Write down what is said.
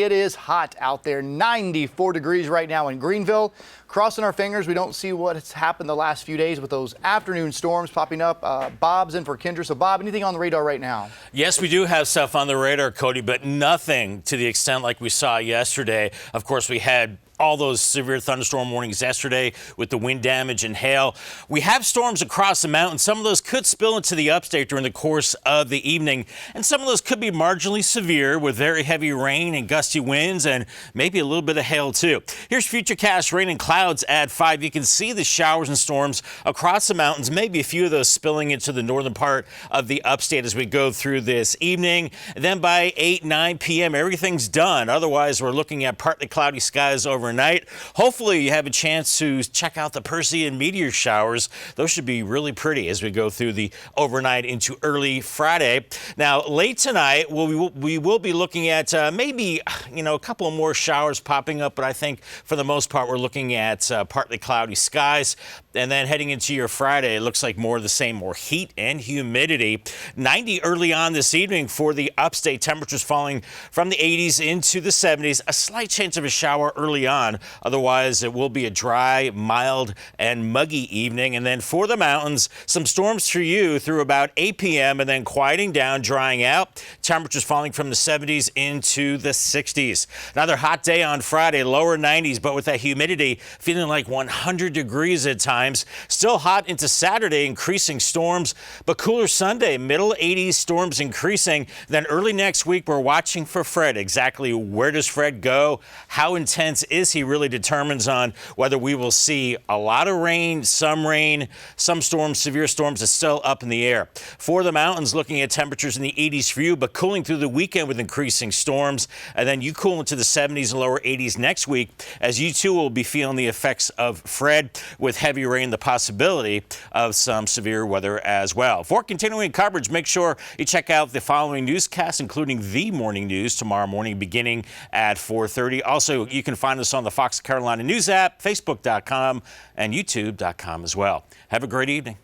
It is hot out there, 94 degrees right now in Greenville. Crossing our fingers, we don't see what's happened the last few days with those afternoon storms popping up. Bob's in for Kendra. So, Bob, anything on the radar right now? Yes, we do have stuff on the radar, Cody, but nothing to the extent like we saw yesterday. Of course, we had all those severe thunderstorm warnings yesterday with the wind damage and hail. We have storms across the mountain. Some of those could spill into the upstate during the course of the evening, and some of those could be marginally severe with very heavy rain and gusty winds and maybe a little bit of hail too. Here's FUTURECAST rain and clouds at 5. You can see the showers and storms across the mountains, maybe a few of those spilling into the northern part of the upstate as we go through this evening. And then by 8-9 p.m. everything's done. Otherwise, we're looking at partly cloudy skies overnight. Hopefully you have a chance to check out the Perseid meteor showers. Those should be really pretty as we go through the overnight into early Friday. Now, late tonight, we will be looking at maybe, a couple of more showers popping up, but I think for the most part, we're looking at partly cloudy skies. And then heading into your Friday, it looks like more of the same, more heat and humidity. 90 early on this evening for the upstate. Temperatures falling from the 80s into the 70s. A slight chance of a shower early on. Otherwise, it will be a dry, mild, and muggy evening. And then for the mountains, some storms for you through about 8 p.m. and then quieting down, drying out. Temperatures falling from the 70s into the 60s. Another hot day on Friday, lower 90s, but with that humidity feeling like 100 degrees at times. Still hot into Saturday, increasing storms, but cooler Sunday, middle 80s, storms increasing. Then early next week, we're watching for Fred. Exactly where does Fred go? How intense is he really determines on whether we will see a lot of rain, some storms, severe storms is still up in the air. For the mountains, looking at temperatures in the 80s for you, but cooling through the weekend with increasing storms. And then you cool into the 70s and lower 80s next week as you too will be feeling the effects of Fred with heavy rain, the possibility of some severe weather as well. For continuing coverage, make sure you check out the following newscasts, including the morning news tomorrow morning beginning at 4:30. Also, you can find us on the Fox Carolina News app, Facebook.com, and YouTube.com as well. Have a great evening.